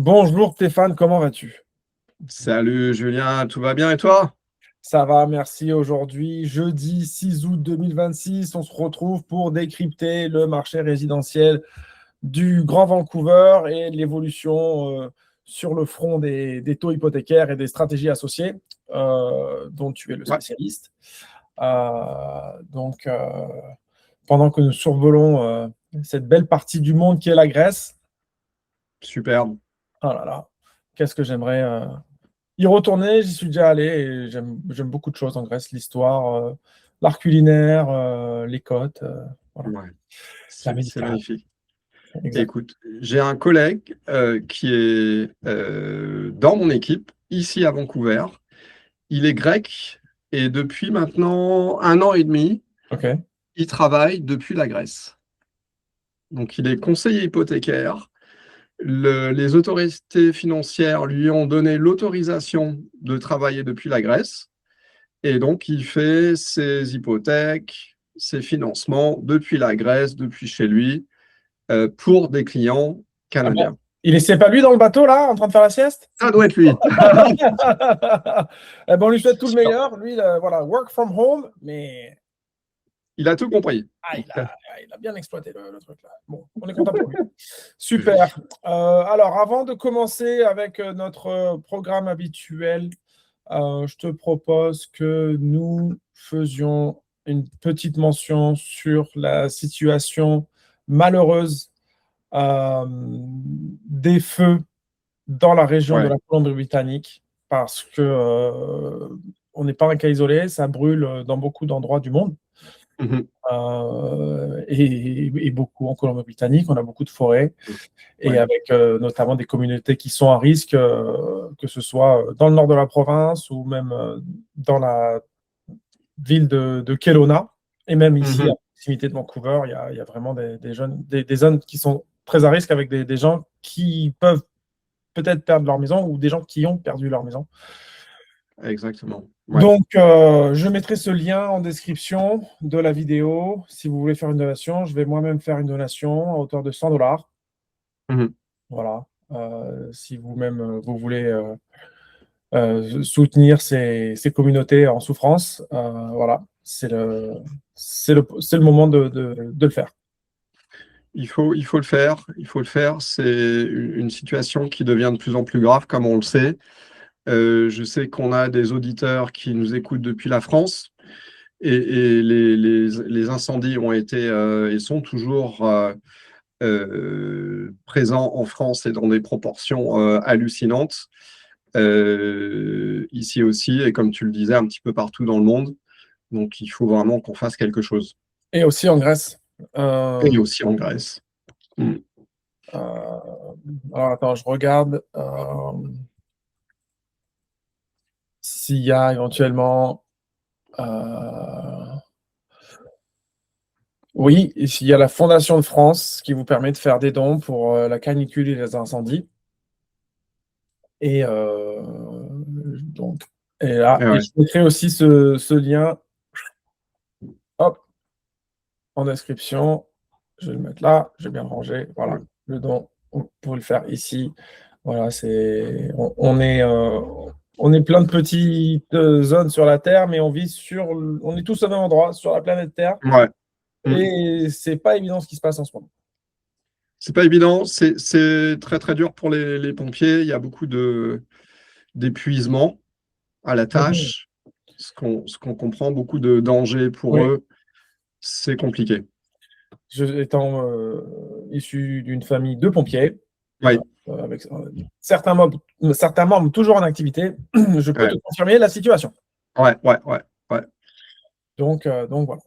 Bonjour Stéphane, comment vas-tu? Salut Julien, tout va bien et toi? Ça va, merci. Aujourd'hui, jeudi 6 août 2026, on se retrouve pour décrypter le marché résidentiel du Grand Vancouver et l'évolution sur le front des taux hypothécaires et des stratégies associées, dont tu es le Ouais, spécialiste. Donc, pendant que nous survolons cette belle partie du monde qui est la Grèce, superbe. oh là là, qu'est-ce que j'aimerais y retourner. J'y suis déjà allé et j'aime beaucoup de choses en Grèce, l'histoire, l'art culinaire, les côtes, voilà. Ouais, La c'est Méditerranée. magnifique. Exact. Écoute, j'ai un collègue qui est dans mon équipe, ici à Vancouver. Il est grec et depuis maintenant 1 an et demi, OK. il travaille depuis la Grèce. Donc il est conseiller hypothécaire. Les autorités financières lui ont donné l'autorisation de travailler depuis la Grèce. Et donc, il fait ses hypothèques, ses financements depuis la Grèce, depuis chez lui, pour des clients Ah bon? canadiens. C'est pas lui dans le bateau, là, en train de faire la sieste? Ça doit être lui. Eh ben, on lui souhaite tout le Sûr. meilleur. Lui, voilà, work from home, mais Il a tout compris. il a bien exploité le truc, là. Bon, on est content pour lui. Super. Alors, avant de commencer avec notre programme habituel, je te propose que nous faisions une petite mention sur la situation malheureuse des feux dans la région de Ouais. la Colombie-Britannique, parce que on n'est pas un cas isolé, ça brûle dans beaucoup d'endroits du monde. Mhm. Et beaucoup en Colombie-Britannique, on a beaucoup de forêts et Ouais. avec notamment des communautés qui sont à risque, que ce soit dans le nord de la province ou même dans la ville de Kelowna, et même ici à Mhm. proximité de Vancouver, il y a vraiment des zones qui sont très à risque avec des gens qui peuvent peut-être perdre leur maison ou des gens qui ont perdu leur maison. Exactement. Ouais. Donc, je mettrai ce lien en description de la vidéo. Si vous voulez faire une donation, je vais moi-même faire une donation à hauteur de 100 $. Mhm. Voilà. Si vous-même vous voulez soutenir ces communautés en souffrance, voilà, c'est le moment de le faire. Il faut le faire. Il faut le faire. C'est une situation qui devient de plus en plus grave, comme on le sait. Je sais qu'on a des auditeurs qui nous écoutent depuis la France. Et les incendies ont été et sont toujours présents en France et dans des proportions hallucinantes. Ici aussi, et comme tu le disais, un petit peu partout dans le monde. Donc, il faut vraiment qu'on fasse quelque chose. Et aussi en Grèce. Euh, Et aussi en Grèce. Mm. euh, alors, attends, je regarde s'il y a éventuellement. Oui, il y a la Fondation de France qui vous permet de faire des dons pour la canicule et les incendies. Et donc, et là, Et et ouais. je mettrai aussi ce lien, hop, en description. Je vais le mettre là, je vais bien le ranger. Voilà, Mm. le don, vous pouvez le faire ici. Voilà, on est plein de petites zones sur la Terre, mais on est tous au même endroit, sur la planète Terre. Ouais. Mm. Et c'est pas évident ce qui se passe en ce moment. C'est pas évident, c'est très très dur pour les pompiers. Il y a beaucoup d'épuisement à la Mhm. tâche, ce qu'on comprend, beaucoup de dangers pour Oui. eux. C'est compliqué. Étant issu d'une famille de pompiers, Oui, avec certains membres toujours en activité, je peux te ouais, confirmer la situation. ouais, ouais, ouais, ouais. Donc voilà.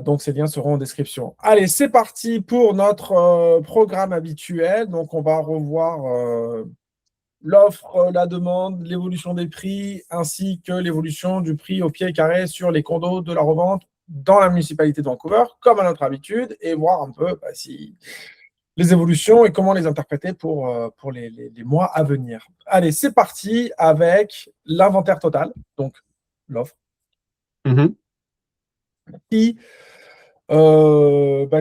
Donc ces liens seront en description. Allez, c'est parti pour notre programme habituel. Donc on va revoir l'offre, la demande, l'évolution des prix, ainsi que l'évolution du prix au pied carré sur les condos de la revente dans la municipalité de Vancouver, comme à notre habitude, et voir un peu si les évolutions et comment les interpréter pour les mois à venir. Allez, c'est parti avec l'inventaire total, donc l'offre, Mhm. qui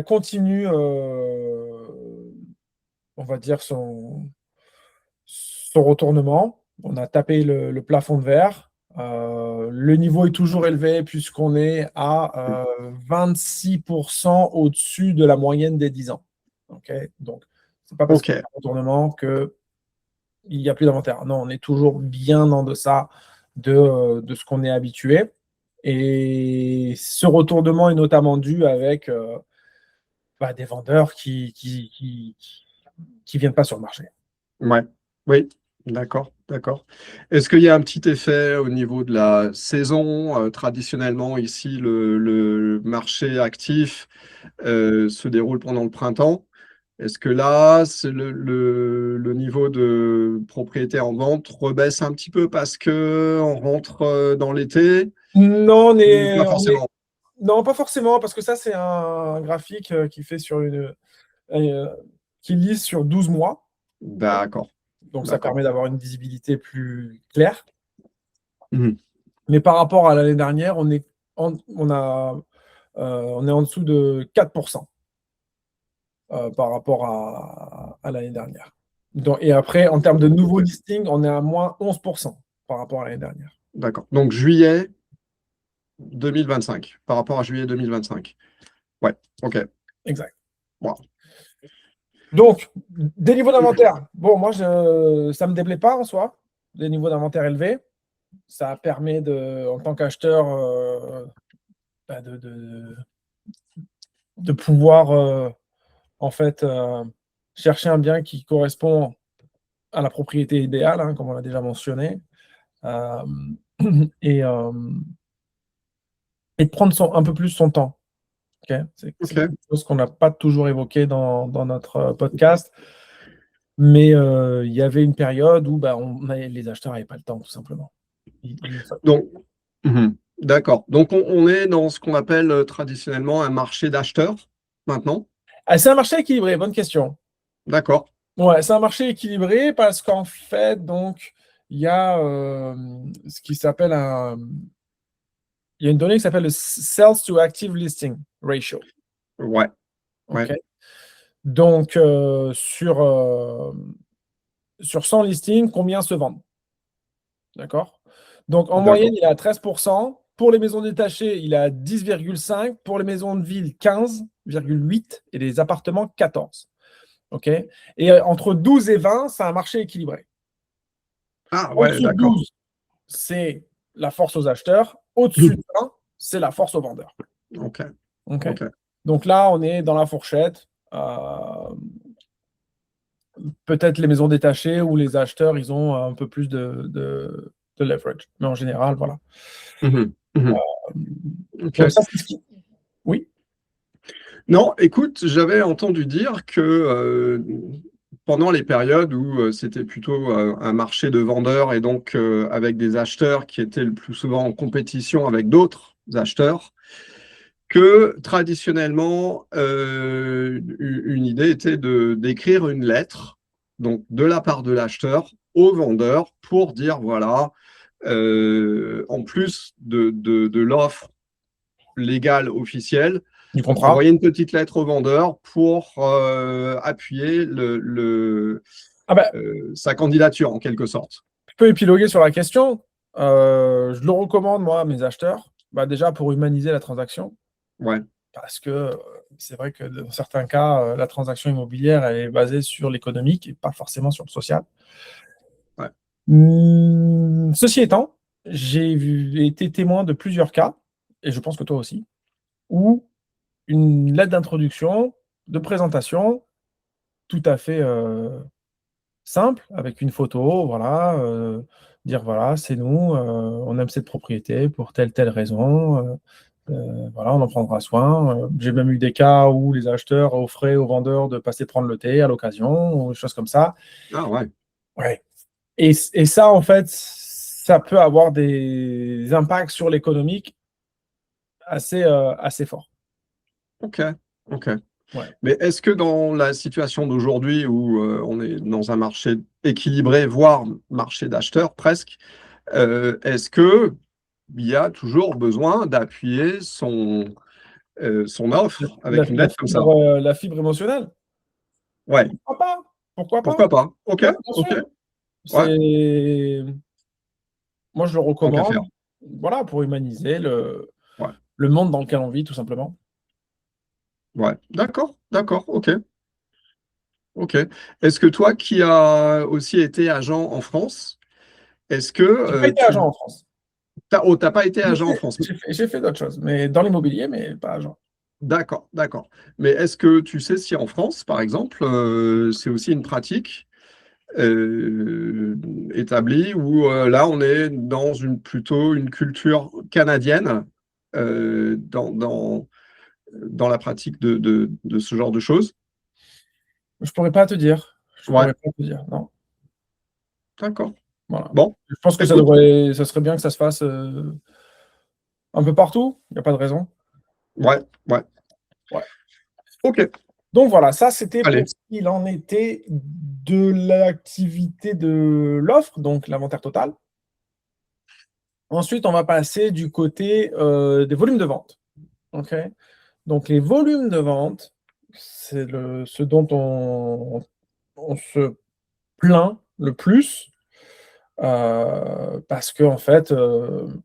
continue, on va dire, son retournement. On a tapé le plafond de verre. Le niveau est toujours élevé puisqu'on est à 26% au-dessus de la moyenne des 10 ans. Okay, donc, ce n'est pas parce qu'il y a Ok. un retournement qu'il n'y a plus d'inventaire. Non, on est toujours bien en deçà de ce qu'on est habitué. Et ce retournement est notamment dû avec des vendeurs qui viennent pas sur le marché. Ouais. Oui. D'accord. D'accord. Est-ce qu'il y a un petit effet au niveau de la saison? Traditionnellement, ici, le marché actif se déroule pendant le printemps. Est-ce que là, le niveau de propriété en vente rebaisse un petit peu parce qu'on rentre dans l'été? Non, Ou pas forcément? non, pas forcément, parce que ça, c'est un graphique qui fait sur qui lise sur 12 mois. D'accord. Donc, ça D'accord. permet d'avoir une visibilité plus claire. Mhm. Mais par rapport à l'année dernière, on est en dessous de 4% par rapport à l'année dernière. Et après, en termes de nouveaux Ok. listings, on est à moins 11% par rapport à l'année dernière. D'accord. Donc, juillet 2025, par rapport à juillet 2025. Ouais. OK. Exact. Bon. Donc, des niveaux d'inventaire. Bon, moi, ça ne me déplaît pas en soi, des niveaux d'inventaire élevés. Ça permet, en tant qu'acheteur, de pouvoir en fait chercher un bien qui correspond à la propriété idéale, hein, comme on l'a déjà mentionné, euh, et, euh, et de prendre un peu plus son temps. Okay, c'est OK. quelque chose qu'on n'a pas toujours évoqué dans notre podcast, mais il y avait une période où les acheteurs n'avaient pas le temps, tout simplement. Donc, d'accord. Donc, on est dans ce qu'on appelle traditionnellement un marché d'acheteurs maintenant. Ah, c'est un marché équilibré, bonne question. D'accord. Ouais, c'est un marché équilibré parce qu'en fait, donc, il y a ce qui s'appelle il y a une donnée qui s'appelle le Sales to Active Listing Ratio. Ouais. Ouais. OK? Donc, sur 100 listings, combien se vendent? D'accord? Donc, en moyenne, D'accord. il est à 13%. Pour les maisons détachées, il est à 10,5%. Pour les maisons de ville, 15,8%. Et les appartements, 14%. OK? Et entre 12 et 20, c'est un marché équilibré. Ah ouais, Au-dessus de d'accord. 12, c'est la force aux acheteurs. Au-dessus de 20, c'est la force aux vendeurs. OK. OK? OK. Donc là, on est dans la fourchette. Peut-être les maisons détachées où les acheteurs, ils ont un peu plus de leverage. Mais en général, voilà. Mhm. Mhm. OK. Donc ça, c'est ce qui... Oui. Non, écoute, j'avais entendu dire que pendant les périodes où c'était plutôt un marché de vendeurs et donc avec des acheteurs qui étaient le plus souvent en compétition avec d'autres acheteurs, que traditionnellement, une idée était d'écrire une lettre, donc de la part de l'acheteur au vendeur pour dire, voilà, en plus de l'offre légale officielle, Du contrat. envoyer une petite lettre au vendeur pour appuyer Ah ben, sa candidature en quelque sorte. je peux épiloguer sur la question. Je le recommande, moi, à mes acheteurs. Déjà, pour humaniser la transaction. Ouais, Parce que c'est vrai que dans certains cas, la transaction immobilière, elle est basée sur l'économique et pas forcément sur le social. ouais, Ceci étant, j'ai été témoin de plusieurs cas, et je pense que toi aussi, où une lettre d'introduction, de présentation, tout à fait simple, avec une photo, voilà, dire voilà, c'est nous, on aime cette propriété pour telle raison, voilà, on en prendra soin. J'ai même eu des cas où les acheteurs offraient aux vendeurs de passer prendre le thé à l'occasion, ou des choses comme ça. ah ouais, Ouais. Et ça, en fait, ça peut avoir des impacts sur l'économique assez forts. ok, ok. Ouais. Mais est-ce que dans la situation d'aujourd'hui où on est dans un marché équilibré, voire marché d'acheteurs presque, est-ce que il y a toujours besoin d'appuyer son offre avec une lettre comme ça? La fibre émotionnelle, Ouais, pourquoi pas? Pourquoi pas? pourquoi pas? Ok, Ouais, bien ok. sûr. Moi, je le tant qu'à faire. recommande, voilà, pour humaniser Ouais, le monde dans lequel on vit, tout simplement. ouais. D'accord, d'accord, ok, ok. Est-ce que toi, qui as aussi été agent en France, est-ce que J'ai pas été agent en France. t'as pas été J'ai agent en fait, France? j'ai fait d'autres choses, mais dans l'immobilier, mais pas agent. D'accord, d'accord. Mais est-ce que tu sais si en France, par exemple, c'est aussi une pratique euh, établie où là, on est dans plutôt une culture canadienne dans la pratique de ce genre de choses? Je pourrais pas te dire. Je Ouais, pourrais pas te dire, non. d'accord. Voilà. Bon, Je pense que écoute, ça serait bien que ça se fasse un peu partout. Il n'y a pas de raison. ouais, ouais. Ouais. Ok, Donc voilà, ça c'était pour allez. ce qu'il en était de l'activité de l'offre, donc l'inventaire total. Ensuite, on va passer du côté des volumes de vente. Ok. Donc les volumes de vente, c'est ce dont on se plaint le plus parce que en fait, on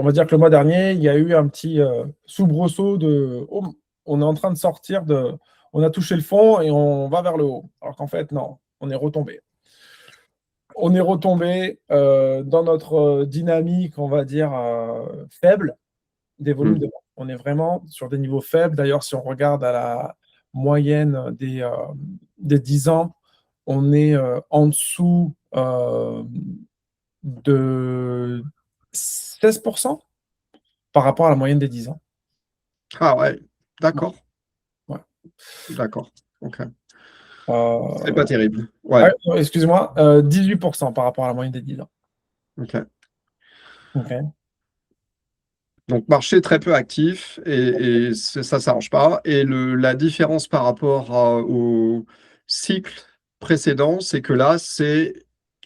va dire que le mois dernier, il y a eu un petit soubresaut de oh, on est en train de sortir on a touché le fond et on va vers le haut. Alors qu'en fait, non, on est retombé. On est retombé dans notre dynamique, on va dire, faible des volumes Hmm. de vente. On est vraiment sur des niveaux faibles. D'ailleurs, si on regarde à la moyenne des 10 ans, on est en dessous de 16% par rapport à la moyenne des 10 ans. Ah ouais, d'accord, Ouais. d'accord. Ok. C'est Euh, pas terrible. Ouais, excuse-moi, 18% par rapport à la moyenne des 10 ans. ok. Ok. Donc, marché très peu actif et ça ne s'arrange pas. Et la différence par rapport au cycle précédent, c'est que là, c'est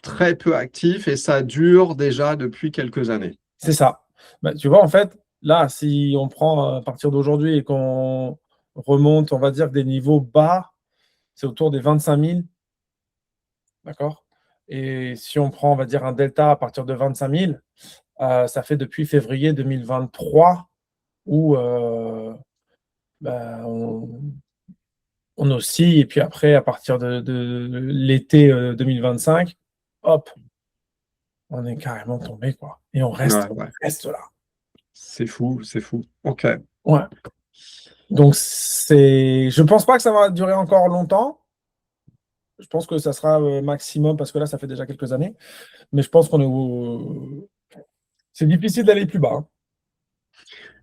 très peu actif et ça dure déjà depuis quelques années. C'est ça. Bah, tu vois, en fait, là, si on prend à partir d'aujourd'hui et qu'on remonte, on va dire, des niveaux bas, c'est autour des 25 000. D'accord? Et si on prend, on va dire, un delta à partir de 25 000, ça fait depuis février 2023 où bah, on oscille. Et puis après, à partir de l'été 2025, hop, on est carrément tombé, quoi. Et on Ouais, reste, ouais. reste là. C'est fou, c'est fou. Ok. Ouais. Donc, je pense pas que ça va durer encore longtemps. Je pense que ça sera maximum, parce que là, ça fait déjà quelques années. Mais je pense qu'on est c'est difficile d'aller plus bas, hein.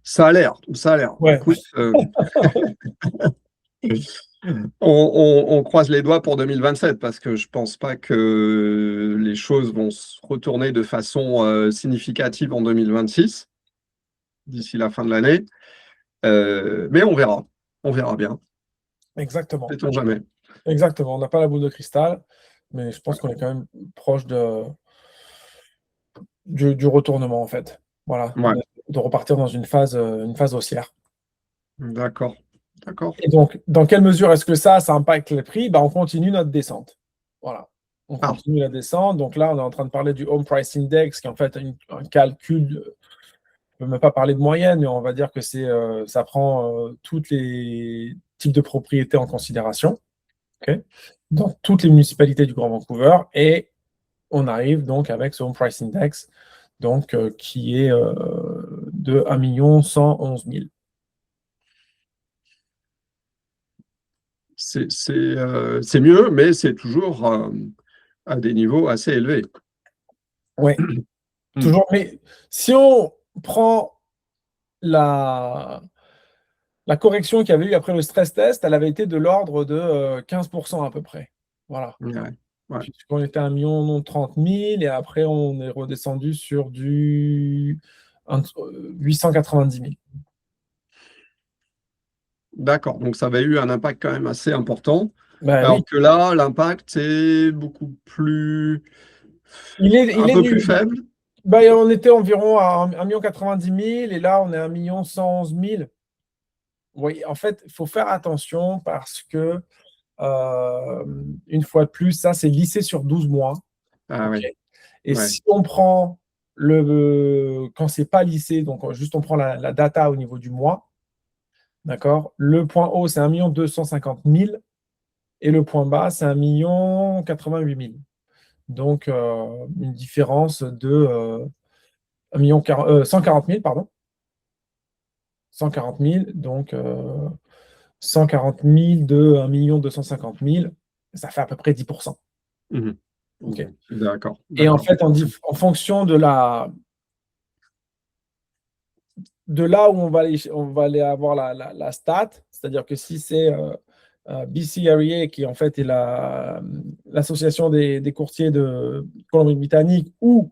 Ça a l'air, ça a l'air. Ouais. Écoute, on croise les doigts pour 2027 parce que je pense pas que les choses vont se retourner de façon significative en 2026, d'ici la fin de l'année. Mais on verra bien. Exactement. Sait-on jamais. Exactement. On n'a pas la boule de cristal, mais je pense qu'on est quand même proche du retournement, en fait. Voilà. Ouais, De repartir dans une phase haussière. d'accord, d'accord. Et donc, dans quelle mesure est-ce que ça impacte les prix? On continue notre descente. Voilà. On Ah, continue la descente. Donc là, on est en train de parler du Home Price Index, qui est en fait un calcul. On ne peut même pas parler de moyenne, mais on va dire que ça prend tous les types de propriétés en considération, ok, dans toutes les municipalités du Grand Vancouver. Et on arrive donc avec ce Home Price Index, donc, qui est de 1 111 000. c'est mieux, mais c'est toujours à des niveaux assez élevés. Oui, Hmm. toujours. Mais si on prend la correction qu'il y avait eu après le stress test, elle avait été de l'ordre de 15% à peu près. Voilà. Ouais, ouais. Puisqu'on était à 1 30 000 et après on est redescendu sur du 890 000. D'accord, donc ça avait eu un impact quand même assez important. Ben oui, Alors que là, l'impact est beaucoup plus, il un est peu plus nul. faible. Ben, on était environ à 1 90 000 et là on est à 1 111 000. Oui, en fait, il faut faire attention parce que une fois de plus, ça, c'est lissé sur 12 mois. Ah OK. oui. Et Ouais. si on prend quand c'est pas lissé, donc juste on prend la data au niveau du mois, d'accord? Le point haut, c'est 1 250 000 et le point bas, c'est 1 88 000. Donc, une différence de 140 000, pardon. 140 000, donc 140 000 de 1 250 000, ça fait à peu près 10%. Mhm. OK. D'accord. Et en D'accord. fait, en fonction de là où on va aller avoir la stat, c'est-à-dire que si c'est BCREA, qui en fait est l'association des courtiers de Colombie-Britannique, ou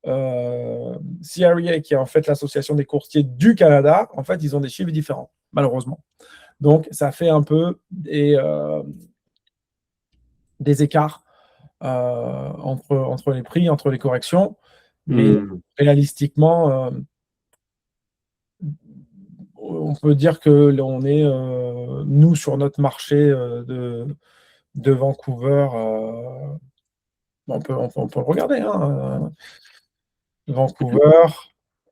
CREA, qui est en fait l'association des courtiers du Canada, en fait, ils ont des chiffres différents, malheureusement. Donc, ça fait un peu des écarts entre les prix, entre les corrections, mais réalistiquement, on peut dire que on est, nous, sur notre marché de Vancouver, on peut le regarder, hein, Vancouver,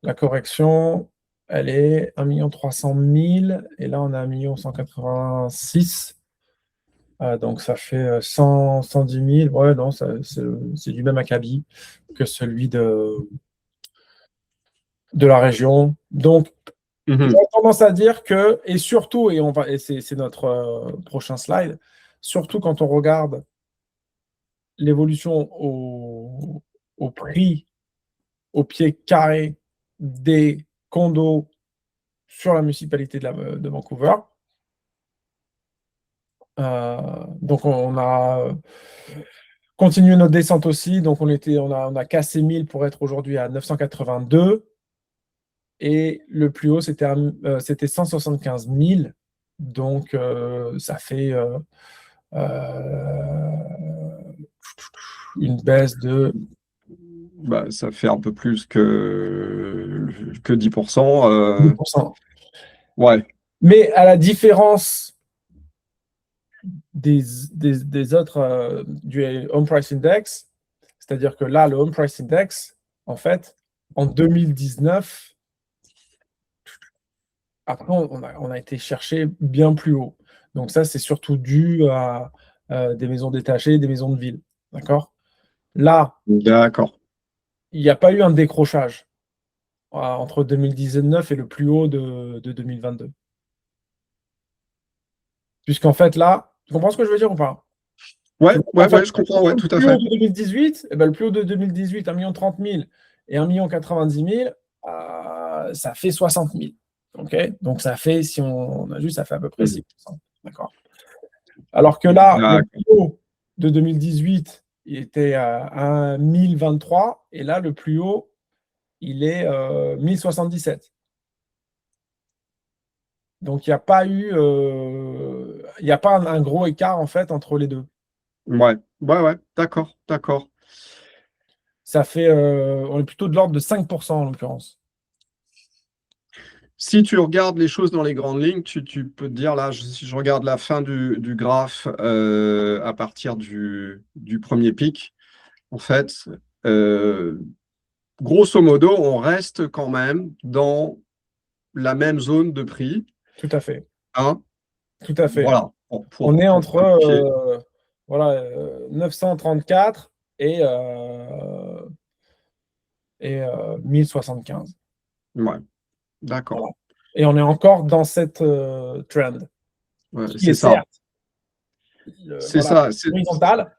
la correction, elle est 1 300 000 et là, on a 1 186 000. Donc, ça fait 110 000. Ouais, non, c'est du même acabit que celui de la région. Donc, j'aurais tendance à dire que, et surtout, et c'est notre prochain slide, surtout quand on regarde l'évolution au prix, au pied carré des condos sur la municipalité de Vancouver. Donc, on a continué notre descente aussi. Donc, on a cassé 1000 pour être aujourd'hui à 982. Et le plus haut, c'était 175 000. Donc, ça fait une baisse de... Bah, ça fait un peu plus que 10%. 10%. Ouais. Mais à la différence des autres, du Home Price Index, c'est-à-dire que là, le Home Price Index, en fait, en 2019, après, on a été chercher bien plus haut. Donc ça, c'est surtout dû à des maisons détachées, des maisons de ville. D'accord? Là, D'accord. il n'y a pas eu un décrochage entre 2019 et le plus haut de 2022. Puisqu'en fait, là, tu comprends ce que je veux dire ou pas? Ouais, En fait, je comprends, ouais, le tout à plus haut fait. de 2018, le plus haut de 2018, 1 30 000 et 1 90 000, ça fait 60 000. Okay, donc, ça fait, si on ajuste, ça fait à peu près 6%. D'accord. Alors que là, le plus haut de 2018, il était à 1023, et là, le plus haut, il est 1077. Donc, il n'y a pas un gros écart, en fait, entre les deux. Ouais, d'accord, d'accord. Ça fait, on est plutôt de l'ordre de 5% en l'occurrence. Si tu regardes les choses dans les grandes lignes, tu peux te dire, là, si je regarde la fin du graphe à partir du premier pic, en fait, grosso modo, on reste quand même dans la même zone de prix. Tout à fait. Hein, Tout à fait. voilà, On est entre simplifier. 934 et 1075. Ouais, d'accord. Voilà. Et on est encore dans cette trend, Ouais, qui est c'est ça. certes C'est ça. horizontale.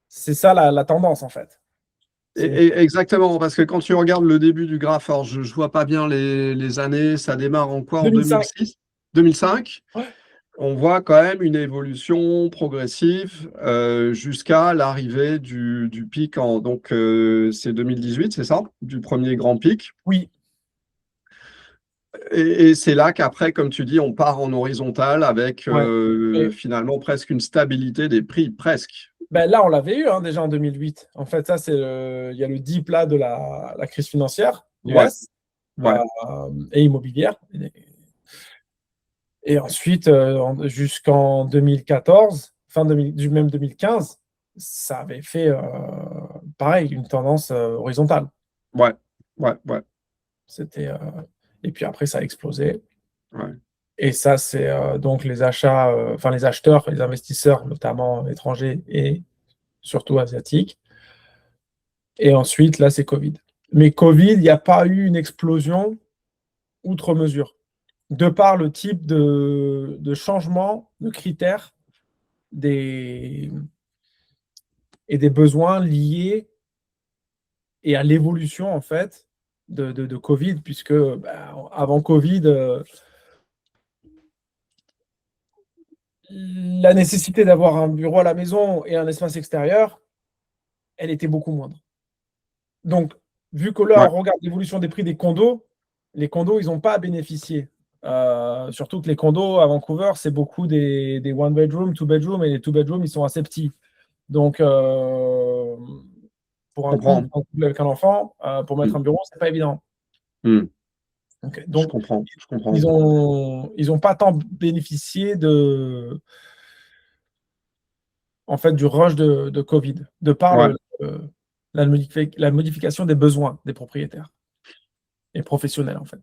C'est ça la tendance, en fait. Exactement, parce que quand tu regardes le début du graphe, alors je ne vois pas bien les années, ça démarre en quoi? En 2005. 2006? 2005? Ouais. On voit quand même une évolution progressive jusqu'à l'arrivée du pic donc c'est 2018, c'est ça? Du premier grand pic. Oui. Et c'est là qu'après, comme tu dis, on part en horizontal avec Ouais. finalement presque une stabilité des prix, presque. Ben là, on l'avait eu déjà en 2008. En fait, ça, il y a le deep là de la crise financière Ouais, US ouais. et immobilière. Et ensuite, jusqu'en 2014, du même 2015, ça avait fait, pareil, une tendance horizontale. Ouais. C'était, et puis après, ça a explosé. Ouais. Et ça, c'est donc les achats, enfin les acheteurs, les investisseurs, notamment étrangers et surtout asiatiques. Et ensuite, là, c'est Covid. Mais Covid, il n'y a pas eu une explosion outre mesure, de par le type de changement de critères et des besoins liés et à l'évolution, en fait, de Covid, puisque avant Covid, la nécessité d'avoir un bureau à la maison et un espace extérieur, elle était beaucoup moindre. Donc, vu que là, Ouais. on regarde l'évolution des prix des condos, les condos, ils n'ont pas à bénéficier. Surtout que les condos à Vancouver, c'est beaucoup des one bedroom, two bedroom, et les two bedroom, ils sont assez petits. Donc, pour un couple Comprends. avec un enfant, pour mettre Mm. un bureau, c'est pas évident. Mm. Okay. Je Donc, comprends. ils ont pas tant bénéficié en fait, du rush de Covid, de par Ouais. la modification des besoins des propriétaires et professionnels, en fait.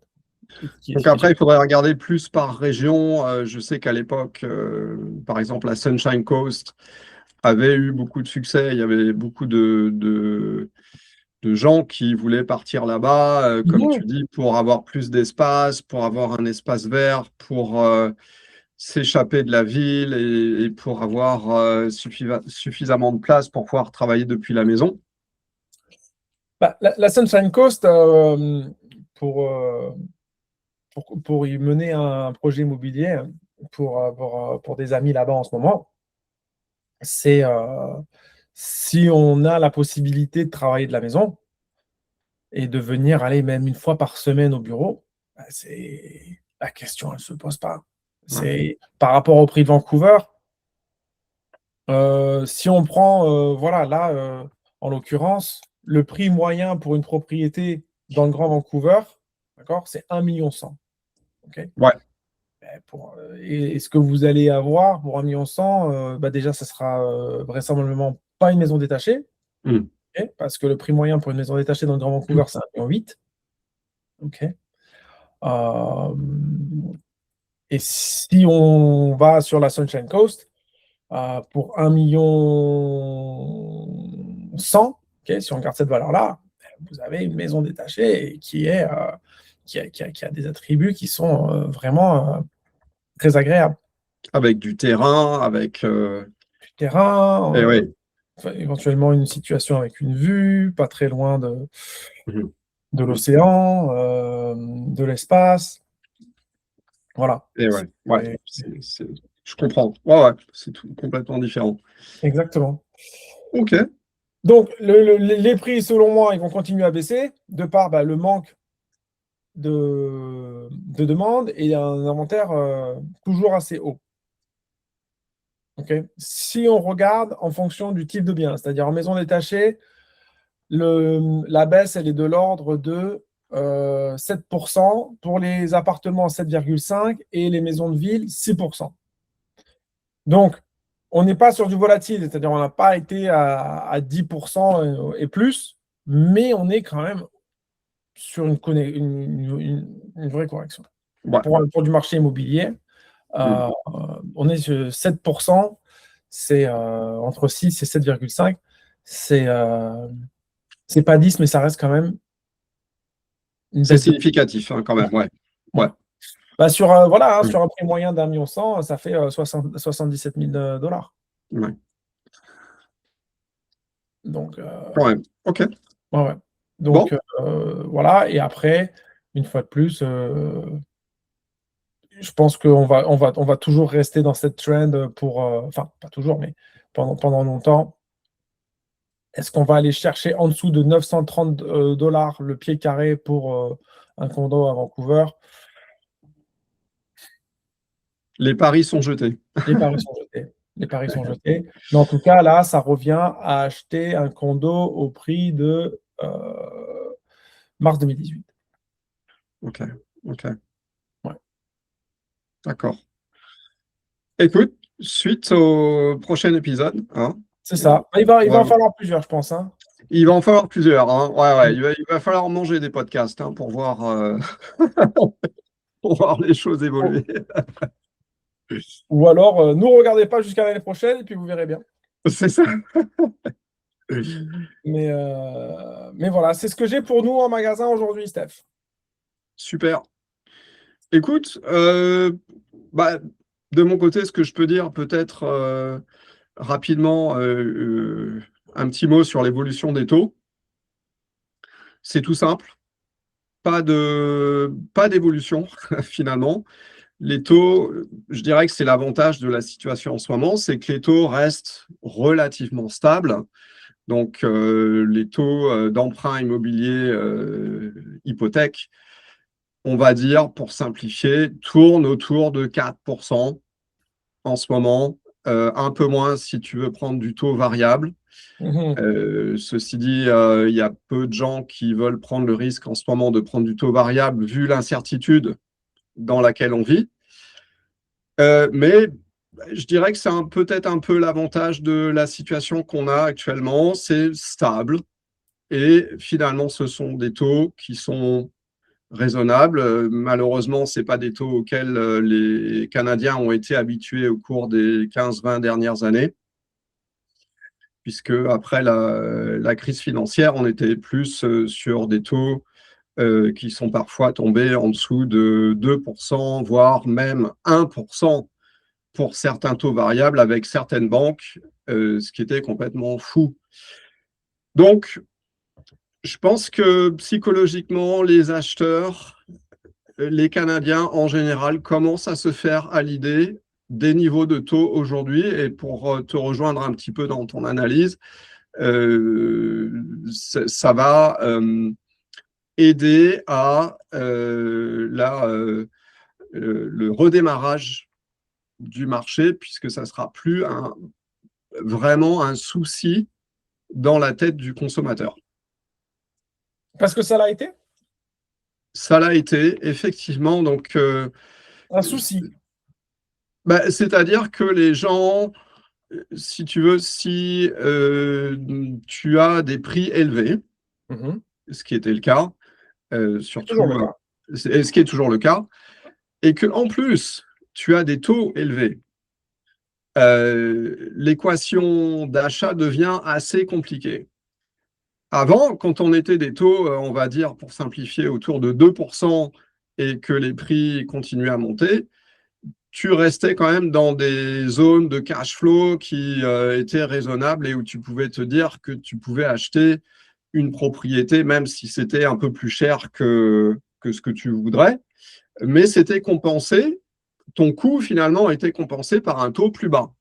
Donc après, il faudrait regarder plus par région. Je sais qu'à l'époque, par exemple, la Sunshine Coast avait eu beaucoup de succès. Il y avait beaucoup de gens qui voulaient partir là-bas, comme tu Ouais. dis, pour avoir plus d'espace, pour avoir un espace vert, pour s'échapper de la ville et pour avoir suffisamment de place pour pouvoir travailler depuis la maison. La Sunshine Coast, pour, pour y mener un projet immobilier pour des amis là-bas en ce moment, c'est si on a la possibilité de travailler de la maison et de venir aller même une fois par semaine au bureau, la question, elle ne se pose pas. Ouais. C'est par rapport au prix de Vancouver. Si on prend, voilà, là, en l'occurrence, le prix moyen pour une propriété dans le Grand Vancouver, d'accord, c'est 1,1 million. OK? Ouais. Et ce que vous allez avoir pour 1,1 million, déjà, ça sera vraisemblablement pas une maison détachée, Mm. OK, parce que le prix moyen pour une maison détachée dans le Grand Vancouver, c'est 1,8 million. OK? Euh, et si on va sur la Sunshine Coast, pour 1,1 million, OK, si on regarde cette valeur-là, vous avez une maison détachée qui a des attributs qui sont vraiment très agréables. Avec du terrain, avec... Du terrain, Et oui. éventuellement une situation avec une vue, pas très loin de Mhm. l'océan, de l'espace. Voilà. Et ouais. Ouais. Et- Je comprends. Ouais. C'est complètement différent. Exactement. Ok. Donc, les prix, selon moi, ils vont continuer à baisser de par le manque de demande et un inventaire toujours assez haut. Okay. Si on regarde en fonction du type de bien, c'est-à-dire en maison détachée, la baisse, elle est de l'ordre de 7%, pour les appartements 7,5% et les maisons de ville 6%. Donc, on n'est pas sur du volatile, c'est-à-dire on n'a pas été à 10% et plus, mais on est quand même sur une vraie correction. Ouais. Pour du marché immobilier, Mm. on est sur 7%, c'est entre 6 et 7,5. C'est pas 10, mais ça reste quand même une C'est baisse de. significatif, hein, quand même. Ouais. Ouais. Ouais. Voilà, Mm. sur un prix moyen d'1,1 million, ça fait 77 000 $. Ouais. Donc, Quand même. Ok. ouais, ouais. Bon. Donc voilà. Et après, une fois de plus, je pense qu'on va toujours rester dans cette trend enfin, pas toujours, mais pendant longtemps. Est-ce qu'on va aller chercher en dessous de 930 $ le pied carré pour un condo à Vancouver? Les paris sont jetés. Les paris sont jetés. Les paris sont jetés. Mais en tout cas, là, ça revient à acheter un condo au prix de mars 2018. Ok. Ok. Ouais. D'accord. Écoute, Suite au prochain épisode, hein. C'est ça. Il va en Ouais. falloir plusieurs, je pense, hein. Il va en falloir plusieurs, hein. Ouais. Il va falloir manger des podcasts, hein, pour voir, pour voir les choses évoluer. Ou alors, nous regardez pas jusqu'à l'année prochaine et puis vous verrez bien. C'est ça. Mais voilà, c'est ce que j'ai pour nous en magasin aujourd'hui, Steph. Super. Écoute, bah, de mon côté, ce que je peux dire peut-être rapidement, un petit mot sur l'évolution des taux. C'est tout simple. Pas d'évolution finalement. Les taux, je dirais que c'est l'avantage de la situation en ce moment, c'est que les taux restent relativement stables. Donc, les taux d'emprunt immobilier hypothèque, on va dire, pour simplifier, tournent autour de 4% en ce moment. Un peu moins si tu veux prendre du taux variable. Ceci dit, il y a peu de gens qui veulent prendre le risque en ce moment de prendre du taux variable vu l'incertitude dans laquelle on vit. Mais je dirais que c'est peut-être un peu l'avantage de la situation qu'on a actuellement, c'est stable. Et finalement, ce sont des taux qui sont raisonnables. Malheureusement, ce n'est pas des taux auxquels les Canadiens ont été habitués au cours des 15-20 dernières années, puisque après la crise financière, on était plus sur des taux qui sont parfois tombés en dessous de 2%, voire même 1% pour certains taux variables avec certaines banques, ce qui était complètement fou. Donc, je pense que psychologiquement, les acheteurs, les Canadiens en général, commencent à se faire à l'idée des niveaux de taux aujourd'hui. Et pour te rejoindre un petit peu dans ton analyse, ça va aider à le redémarrage du marché, puisque ça ne sera plus vraiment un souci dans la tête du consommateur. Parce que ça l'a été? Ça l'a été, effectivement. Donc, Un souci. c'est-à-dire que les gens, si tu veux, si tu as des prix élevés, ce qui était le cas, C'est toujours le surtout, cas. ce qui est toujours le cas, et que en plus, tu as des taux élevés, l'équation d'achat devient assez compliquée. Avant, quand on était des taux, on va dire, pour simplifier, autour de 2% et que les prix continuaient à monter, tu restais quand même dans des zones de cash flow qui étaient raisonnables et où tu pouvais te dire que tu pouvais acheter une propriété, même si c'était un peu plus cher que ce que tu voudrais. Mais c'était compensé, ton coût finalement était compensé par un taux plus bas.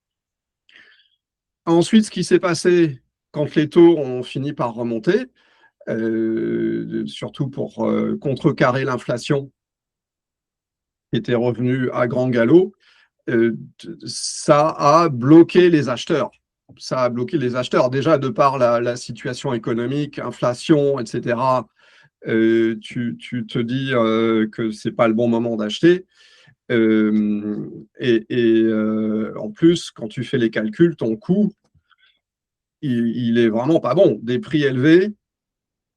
Ensuite, ce qui s'est passé quand les taux ont fini par remonter, surtout pour contrecarrer l'inflation qui était revenue à grand galop, ça a bloqué les acheteurs. Ça a bloqué les acheteurs, déjà de par la situation économique, inflation, etc. Tu te dis que ce n'est pas le bon moment d'acheter. En plus, quand tu fais les calculs, ton coût, il est vraiment pas bon. Des prix élevés,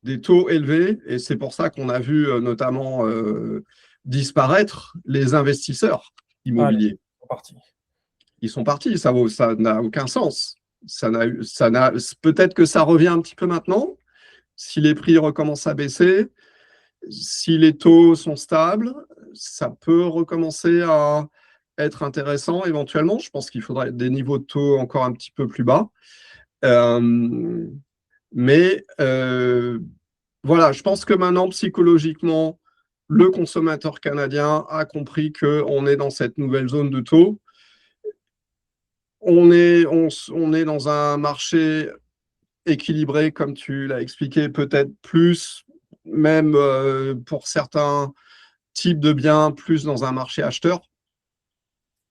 des taux élevés, et c'est pour ça qu'on a vu notamment disparaître les investisseurs Allez, immobiliers. c'est parti. Ils sont partis, ça n'a aucun sens. Peut-être que ça revient un petit peu maintenant, si les prix recommencent à baisser, si les taux sont stables, ça peut recommencer à être intéressant éventuellement. Je pense qu'il faudrait des niveaux de taux encore un petit peu plus bas. Voilà, je pense que maintenant, psychologiquement, le consommateur canadien a compris qu'on est dans cette nouvelle zone de taux. On est dans un marché équilibré, comme tu l'as expliqué, peut-être plus, même pour certains types de biens, plus dans un marché acheteur.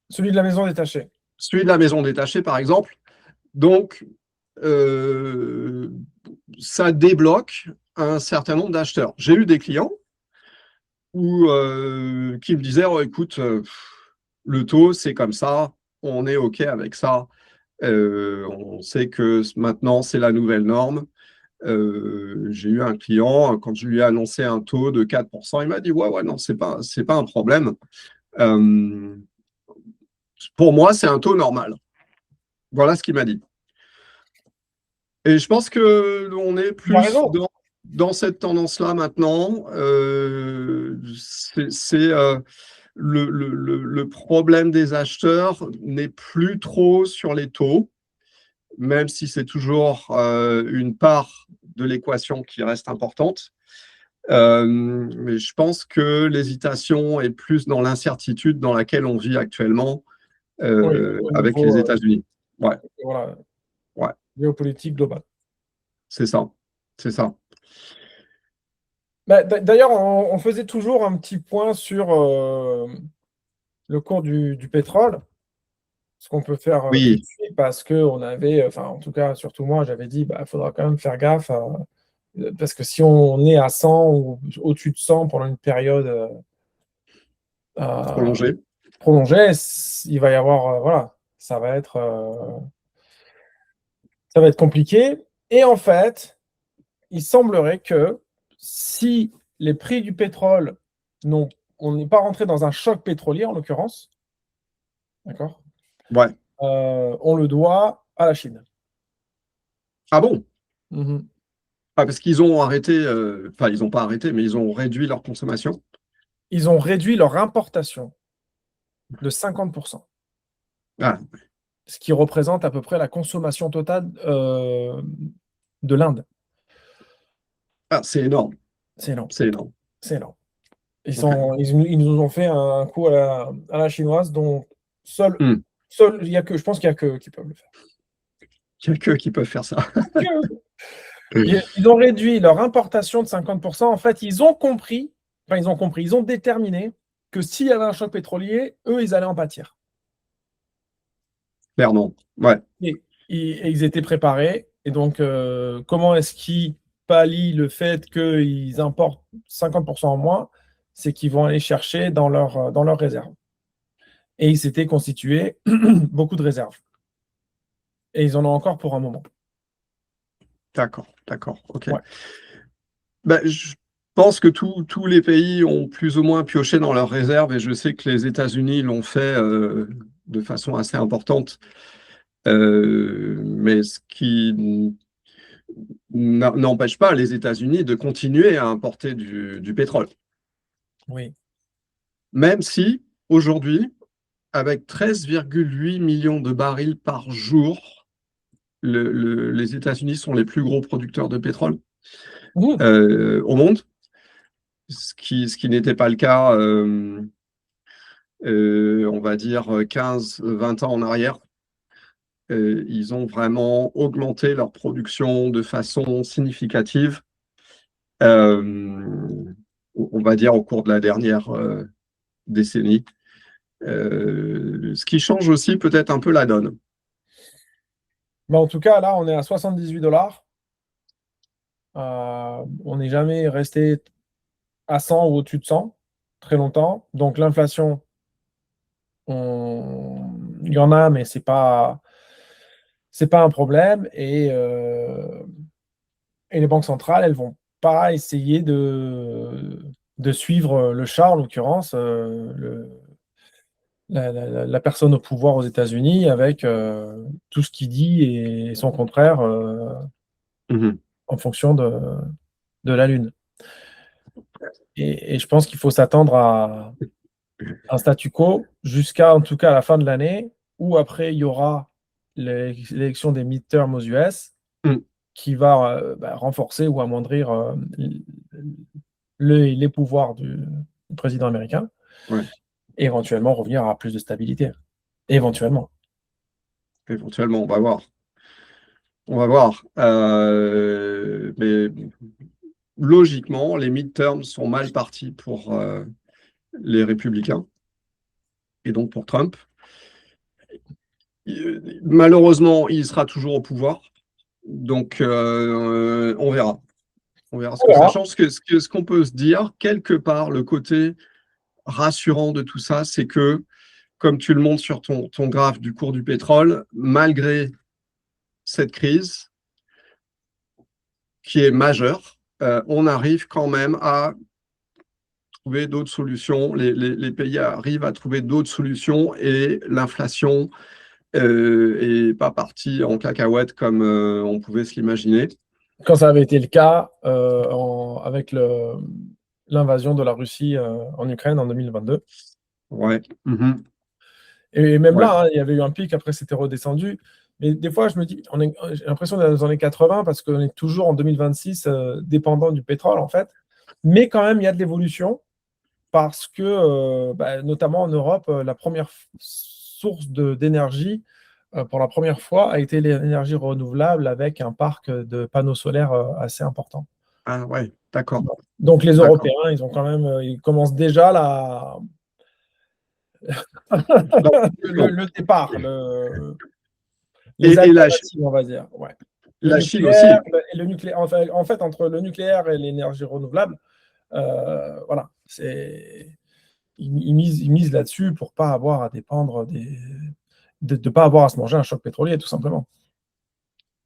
Celui de la maison détachée. Celui de la maison détachée, par exemple. Donc, ça débloque un certain nombre d'acheteurs. J'ai eu des clients qui me disaient, oh, écoute, le taux, c'est comme ça, on est OK avec ça. On sait que maintenant, c'est la nouvelle norme. J'ai eu un client, quand je lui ai annoncé un taux de 4%, il m'a dit, ouais, non, c'est pas un problème. Pour moi, c'est un taux normal. Voilà ce qu'il m'a dit. Et je pense qu'on est Tu as plus raison. dans cette tendance-là maintenant. C'est le problème des acheteurs n'est plus trop sur les taux, même si c'est toujours une part de l'équation qui reste importante. Mais je pense que l'hésitation est plus dans l'incertitude dans laquelle on vit actuellement Oui, au avec les niveau États-Unis. Ouais, voilà, ouais, géopolitique globale. c'est ça. C'est ça. Bah, d'ailleurs, on faisait toujours un petit point sur le cours du pétrole, ce qu'on peut faire tout de Oui, suite, parce qu'on avait, enfin, en tout cas, surtout moi, j'avais dit, il faudra quand même faire gaffe, parce que si on est à 100 ou au-dessus de 100 pendant une période euh, prolongé. prolongée, il va y avoir, voilà, ça va être compliqué. Et en fait, il semblerait que si les prix du pétrole on n'est pas rentré dans un choc pétrolier en l'occurrence, d'accord, Ouais. on le doit à la Chine. Ah bon? Mhm. Ah, parce qu'ils ont arrêté, enfin, ils n'ont pas arrêté, mais ils ont réduit leur consommation. Ils ont réduit leur importation de 50%, Ah, ce qui représente à peu près la consommation totale de l'Inde. c'est énorme. C'est énorme, C'est énorme. c'est énorme. Ok. Ils nous ont fait un coup à la chinoise dont seul, Hmm. il y a que, je pense qu'il y a que qui peuvent le faire. Il n'y a que qui peuvent faire ça. Ils ont réduit leur importation de 50%. En fait, ils ont déterminé que s'il y avait un choc pétrolier, eux, ils allaient en pâtir. Clairement. Ouais. Et ils étaient préparés. Et donc, comment est-ce qu'ils pallient le fait qu'ils importent 50% en moins? C'est qu'ils vont aller chercher dans leurs réserves. Et ils s'étaient constitués beaucoup de réserves. Et ils en ont encore pour un moment. D'accord. D'accord. Ok. Ouais. Ben, je pense que tous les pays ont plus ou moins pioché dans leurs réserves et je sais que les États-Unis l'ont fait de façon assez importante. Mais ce qui n'empêche pas les États-Unis de continuer à importer du pétrole. Oui. Même si aujourd'hui, avec 13,8 millions de barils par jour, les États-Unis sont les plus gros producteurs de pétrole Mmh. au monde, ce qui n'était pas le cas, on va dire, 15-20 ans en arrière. Ils ont vraiment augmenté leur production de façon significative, euh, on va dire, au cours de la dernière décennie. Ce qui change aussi peut-être un peu la donne. Mais en tout cas, là, on est à 78 $. On n'est jamais resté à 100 ou au-dessus de 100 très longtemps. Donc l'inflation, il y en a, mais c'est pas un problème. Et les banques centrales, elles vont pas essayer de suivre le chat, en l'occurrence, la personne au pouvoir aux États-Unis, avec tout ce qu'il dit et son contraire Mhm. en fonction de la Lune. Et je pense qu'il faut s'attendre à un statu quo jusqu'à, en tout cas, la fin de l'année, où après, il y aura l'élection des midterms aux US, Mhm. qui va renforcer ou amoindrir les pouvoirs du président américain, Ouais, et éventuellement revenir à plus de stabilité. Éventuellement. éventuellement, on va voir. On va voir. Mais logiquement, les midterms sont mal partis pour les républicains et donc pour Trump. Malheureusement, il sera toujours au pouvoir. Donc, on verra. On verra ce On que ça verra. change. Ce qu'on peut se dire, quelque part, le côté rassurant de tout ça, c'est que comme tu le montres sur ton graphe du cours du pétrole, malgré cette crise qui est majeure, on arrive quand même à trouver d'autres solutions. Les pays arrivent à trouver d'autres solutions et l'inflation n'est pas partie en cacahuète comme on pouvait se l'imaginer. Quand ça avait été le cas avec l'invasion de la Russie en Ukraine en 2022. Ouais. Mm-hmm. Et même Ouais. là, hein, il y avait eu un pic, après c'était redescendu. Mais des fois, je me dis, j'ai l'impression d'être dans les années 80 parce qu'on est toujours en 2026 dépendant du pétrole, en fait. Mais quand même, il y a de l'évolution parce que, notamment en Europe, la première source d'énergie, pour la première fois, a été l'énergie renouvelable avec un parc de panneaux solaires assez important. Ah ouais, d'accord. Donc les D'accord. Européens, ils ont quand même, ils commencent déjà la, le départ, les Et alternatives, on va dire. Ouais. Le la Chine nucléaire aussi. et le nucléaire. En fait, entre le nucléaire et l'énergie renouvelable, voilà, ils misent là-dessus pour pas avoir à dépendre de pas avoir à se manger un choc pétrolier, tout simplement.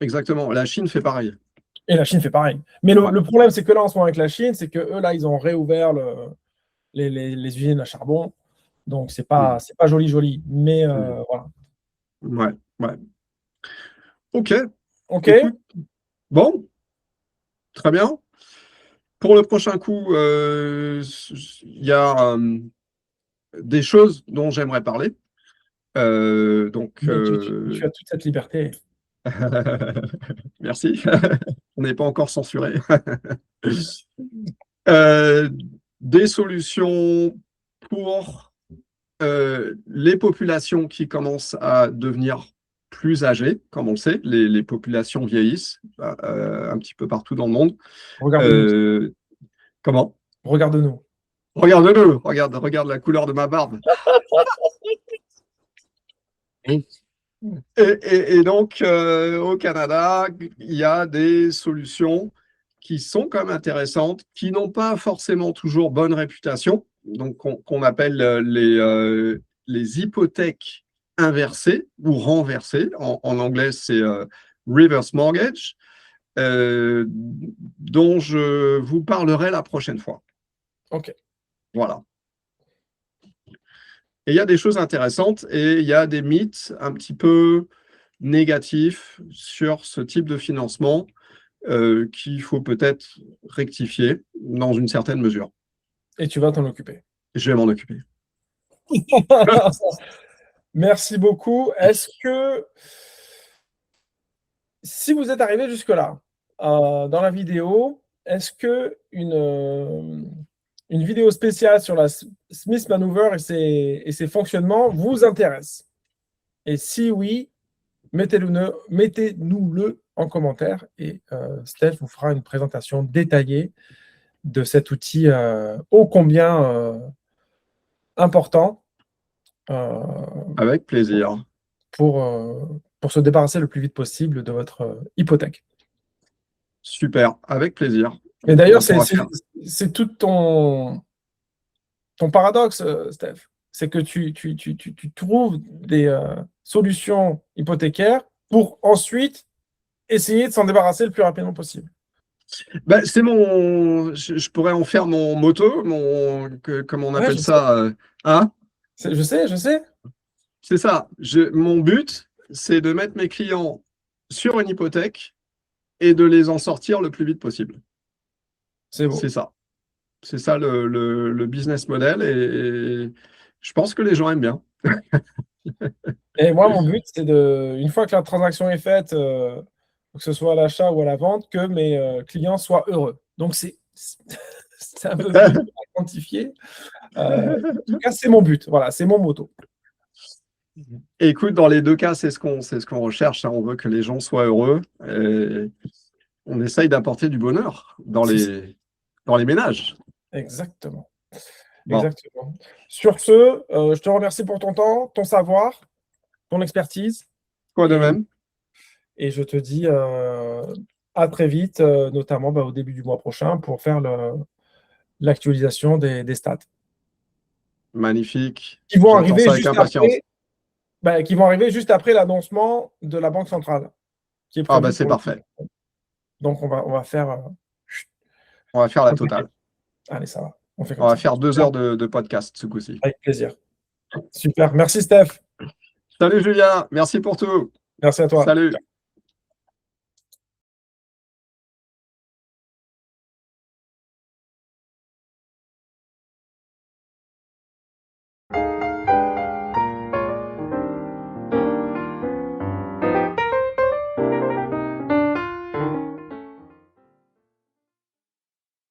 Exactement. La Chine fait pareil. Et la Chine fait pareil. Mais Ouais. le problème, c'est que là, en ce moment, avec la Chine, c'est que eux, là, ils ont réouvert les usines à charbon. Donc, c'est pas joli, joli. Mais voilà. Ouais, ouais. Ok. OK. Écoute, bon, très bien. Pour le prochain coup, il y a des choses dont j'aimerais parler. Donc, Mais tu as toute cette liberté. merci. On n'est pas encore censuré. Euh, des solutions pour les populations qui commencent à devenir plus âgées, comme on le sait, les populations vieillissent un petit peu partout dans le monde. Regarde-nous. Euh, comment? Regarde-nous. Regarde-le, regarde la couleur de ma barbe. Et donc, au Canada, il y a des solutions qui sont quand même intéressantes, qui n'ont pas forcément toujours bonne réputation, donc qu'on appelle les hypothèques inversées ou renversées. En anglais, c'est reverse mortgage, dont je vous parlerai la prochaine fois. OK. Voilà. Et il y a des choses intéressantes et il y a des mythes un petit peu négatifs sur ce type de financement qu'il faut peut-être rectifier dans une certaine mesure. Et tu vas t'en occuper. Je vais m'en occuper. Merci beaucoup. Est-ce que, si vous êtes arrivé jusque-là, dans la vidéo, est-ce que une vidéo spéciale sur la Smith Maneuver et ses fonctionnements vous intéresse? Et si oui, mettez-nous-le en commentaire et Steph vous fera une présentation détaillée de cet outil ô combien important Avec plaisir. pour, pour se débarrasser le plus vite possible de votre hypothèque. Super, avec plaisir. Et d'ailleurs, On pourra faire. c'est tout ton paradoxe, Steph. C'est que tu trouves des solutions hypothécaires pour ensuite essayer de s'en débarrasser le plus rapidement possible. Ben, c'est je pourrais en faire mon motto, comme on Ouais, appelle je sais. ça. Hein? Je sais. C'est ça. Mon but, c'est de mettre mes clients sur une hypothèque et de les en sortir le plus vite possible. C'est beau. C'est ça. C'est ça le business model et je pense que les gens aiment bien. Et moi, mon but, c'est une fois que la transaction est faite, que ce soit à l'achat ou à la vente, que mes clients soient heureux. Donc, c'est un peu plus dur à quantifier. En tout cas, c'est mon but. Voilà, c'est mon motto. Écoute, dans les deux cas, c'est ce qu'on recherche, hein. On veut que les gens soient heureux et on essaye d'apporter du bonheur dans les ménages. Exactement. Bon, Exactement. Sur ce, je te remercie pour ton temps, ton savoir, ton expertise. quoi de Et, même? et je te dis à très vite, notamment au début du mois prochain, pour faire l'actualisation des stats. Magnifique. Qui vont J'attends arriver ça avec juste impatience. après, qui vont arriver juste après l'annoncement de la Banque centrale, qui est Ah, prévu c'est pour le parfait. Donc, on va faire. On va faire la totale. Allez, ça va. On fait On comme va ça. faire 2 heures de podcast ce coup-ci. Avec plaisir. Super. Merci, Steph. Salut Julien, merci pour tout. Merci à toi. Salut.